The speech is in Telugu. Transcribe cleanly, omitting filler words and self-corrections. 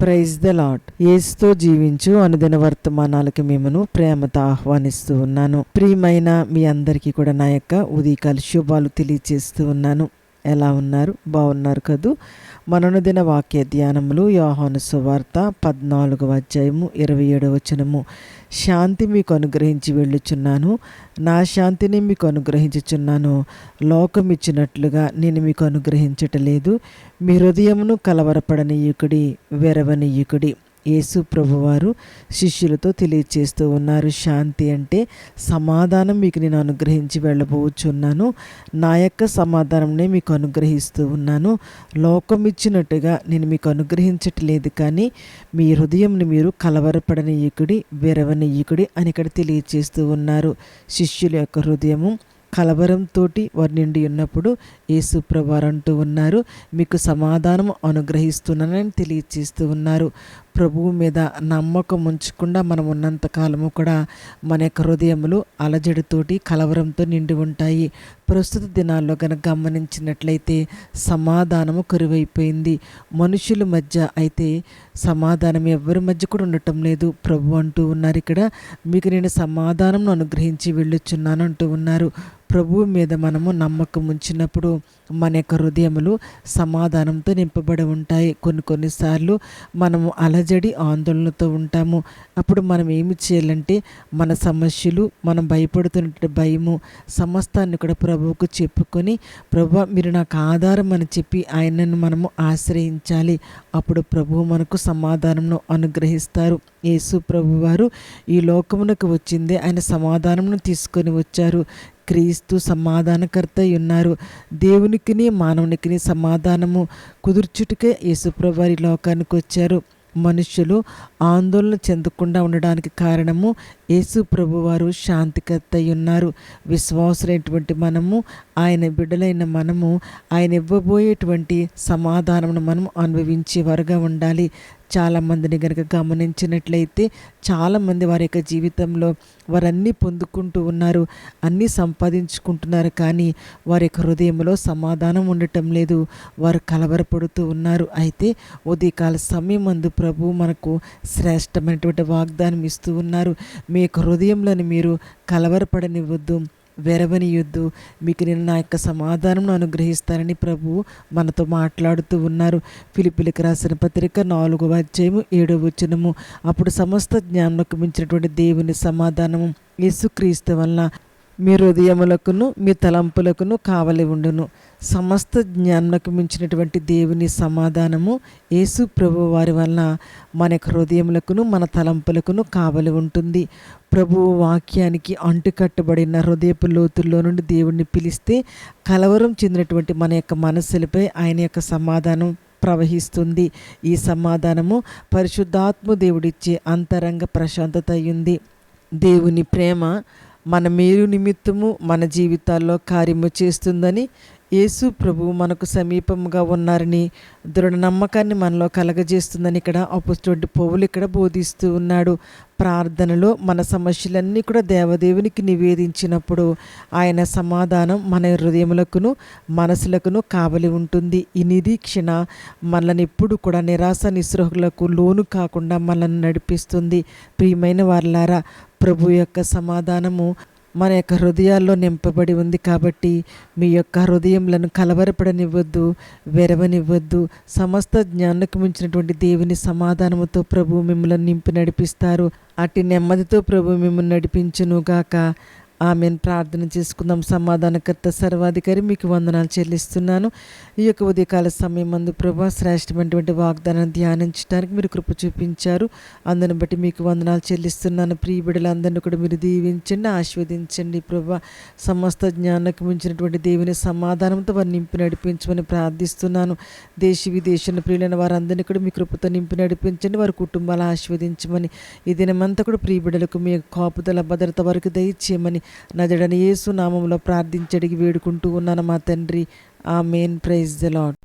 Praise the lord. యేసుతో జీవించు అనుదిన వర్తమానాలకి మిమ్మను ప్రేమతో ఆహ్వానిస్తూ ఉన్నాను. ప్రియమైన మీ అందరికీ కూడా నా యొక్క ఉదయకాల శుభాలు తెలియజేస్తూ ఉన్నాను. ఎలా ఉన్నారు? బాగున్నారు కదూ? మననుదిన వాక్య ధ్యానములు యోహాను సువార్త 14వ అధ్యాయము 27వ వచనము. శాంతి మీకు అనుగ్రహించి వెళ్ళుచున్నాను, నా శాంతిని మీకు అనుగ్రహించుచున్నాను. లోకమిచ్చినట్లుగా నేను మీకు అనుగ్రహించటలేదు. మీ హృదయమును కలవరపడనీయుకుడి, వెరవనీయుకుడి. యేసు ప్రభువారు శిష్యులతో తెలియచేస్తూ ఉన్నారు. శాంతి అంటే సమాధానం మీకు నేను అనుగ్రహించి వెళ్ళబోచున్నాను. నా యొక్క సమాధానంనే మీకు అనుగ్రహిస్తూ ఉన్నాను. లోకం ఇచ్చినట్టుగా నేను మీకు అనుగ్రహించట్లేదు, కానీ మీ హృదయంని మీరు కలవరపడనీయకుడి, వెరవనీయకుడి అని ఇక్కడ తెలియచేస్తూ ఉన్నారు. శిష్యుల యొక్క హృదయము కలవరంతో వారి నిండి ఉన్నప్పుడు యేసు ప్రభువారు అంటూ ఉన్నారు, మీకు సమాధానం అనుగ్రహిస్తున్నానని తెలియచేస్తూ ఉన్నారు. ప్రభువు మీద నమ్మకం ఉంచకుండా మనం ఉన్నంత కాలము కూడా మన యొక్క హృదయములు అలజడితోటి కలవరంతో నిండి ఉంటాయి. ప్రస్తుత దినాల్లో కనుక గమనించినట్లయితే సమాధానము కరువైపోయింది. మనుషుల మధ్య అయితే సమాధానం ఎవరి మధ్య కూడా ఉండటం లేదు. ప్రభు అంటూ ఉన్నారు ఇక్కడ, మీకు నేను సమాధానం అనుగ్రహించి వెళ్ళుచున్నాను అంటూ ఉన్నారు. ప్రభువు మీద మనము నమ్మకం ఉంచినప్పుడు మన యొక్క హృదయములు సమాధానంతో నింపబడి ఉంటాయి. కొన్నిసార్లు మనము అలజడి ఆందోళనతో ఉంటాము. అప్పుడు మనం ఏమి చేయాలంటే మన సమస్యలు, మనం భయపడుతున్న భయము సమస్తాన్ని కూడా ప్రభువుకు చెప్పుకొని, ప్రభువా మీరు నాకు ఆధారం అని చెప్పి ఆయనను మనము ఆశ్రయించాలి. అప్పుడు ప్రభువు మనకు సమాధానంను అనుగ్రహిస్తారు. యేసు ప్రభువారు ఈ లోకమునకు వచ్చిందే ఆయన సమాధానమును తీసుకొని వచ్చారు. క్రీస్తు సమాధానకర్త ఉన్నారు. దేవునికిని మానవునికి సమాధానము కుదుర్చుటకే యేసుప్రభువారు ఈ లోకానికి వచ్చారు. మనుషులు ఆందోళన చెందకుండా ఉండడానికి కారణము యేసు ప్రభువారు శాంతికర్త ఉన్నారు. విశ్వాసులైనటువంటి మనము, ఆయన బిడ్డలైన మనము ఆయన ఇవ్వబోయేటువంటి సమాధానమును మనం అనుభవించేవారుగా ఉండాలి. చాలామందిని కనుక గమనించినట్లయితే చాలామంది వారి యొక్క జీవితంలో వారన్నీ పొందుకుంటూ ఉన్నారు, అన్నీ సంపాదించుకుంటున్నారు, కానీ వారి యొక్క హృదయంలో సమాధానం ఉండటం లేదు. వారు కలవరపడుతూ ఉన్నారు. అయితే ఉదయకాల సమయం అందు ప్రభు మనకు శ్రేష్టమైనటువంటి వాగ్దానం ఇస్తూ ఉన్నారు. మీ యొక్క హృదయంలోని మీరు కలవరపడనివ్వద్దు, వెరవనియొద్దు, మీకు నేను నా యొక్క సమాధానం అనుగ్రహిస్తానని ప్రభువు మనతో మాట్లాడుతూ ఉన్నారు. ఫిలిప్పీయులకు రాసిన పత్రిక 4వ అధ్యాయము 7వ వచనము. అప్పుడు సమస్త జ్ఞానమునకు మించినటువంటి దేవుని సమాధానము యేసుక్రీస్తు వలన మీ హృదయములకును మీ తలంపులకును కావలి ఉండును. సమస్త జ్ఞానమునకు మించినటువంటి దేవుని సమాధానము యేసు ప్రభు వారి వలన మన యొక్క హృదయములకును మన తలంపులకును కావలి ఉంటుంది. ప్రభువు వాక్యానికి అంటుకట్టబడిన హృదయపు లోతుల్లో నుండి దేవుణ్ణి పిలిస్తే కలవరం చెందినటువంటి మన యొక్క మనస్సులపై ఆయన యొక్క సమాధానం ప్రవహిస్తుంది. ఈ సమాధానము పరిశుద్ధాత్మ దేవుడిచ్చే అంతరంగ ప్రశాంతత అయ్యింది. దేవుని ప్రేమ మన మేలు నిమిత్తము మన జీవితాల్లో కార్యము చేస్తుందని, యేసు ప్రభువు మనకు సమీపంగా ఉన్నారని, దృఢ నమ్మకాన్ని మనలో కలగజేస్తుందని ఇక్కడ అపోస్తలుడైన పౌలు ఇక్కడ బోధిస్తూ ఉన్నాడు. ప్రార్థనలో మన సమస్యలన్నీ కూడా దేవదేవునికి నివేదించినప్పుడు ఆయన సమాధానం మన హృదయములకును మనసులకును కావలి ఉంటుంది. ఈ నిరీక్షణ మనల్ని ఎప్పుడు కూడా నిరాశ నిస్పృహలకు లోను కాకుండా మనల్ని నడిపిస్తుంది. ప్రియమైన వారలారా, ప్రభు యొక్క సమాధానము మన యొక్క హృదయాల్లో నింపబడి ఉంది. కాబట్టి మీ యొక్క హృదయములను కలవరపడనివ్వద్దు, వెరవనివ్వద్దు. సమస్త జ్ఞానకు మించినటువంటి దేవుని సమాధానముతో ప్రభు మిమ్మల్ని నింపి నడిపిస్తారు. అట్టి నెమ్మదితో ప్రభు మిమ్మల్ని నడిపించునుగాక. ఆమెను ప్రార్థన చేసుకుందాం. సమాధానకర్త సర్వాధికారి మీకు వందనాలు చెల్లిస్తున్నాను. ఈ యొక్క ఉదయకాల సమయం మందు ప్రభా శ్రేష్టమైనటువంటి వాగ్దానాన్ని ధ్యానించడానికి మీరు కృప చూపించారు. అందుని బట్టి మీకు వందనాలు చెల్లిస్తున్నాను. ప్రియ బిడ్డలందరినీ కూడా మీరు దీవించండి, ఆశీర్వదించండి ప్రభా. సమస్త జ్ఞానానికి మించినటువంటి దేవుని సమాధానంతో వారిని నింపి నడిపించమని ప్రార్థిస్తున్నాను. దేశ విదేశంలో ప్రియులైన వారందరినీ కూడా మీ కృపతో నింపి నడిపించండి, వారి కుటుంబాలు ఆశీర్వదించమని, ఈ దినమంతా కూడా ప్రియ బిడ్డలకు మీ కాపుదల భద్రత వరకు దయచేయమని నజరేయుడైన యేసు నామములో ప్రార్థించి అడిగి వేడుకుంటూ ఉన్నాను మా తండ్రి. ఆమేన్. Praise the lord.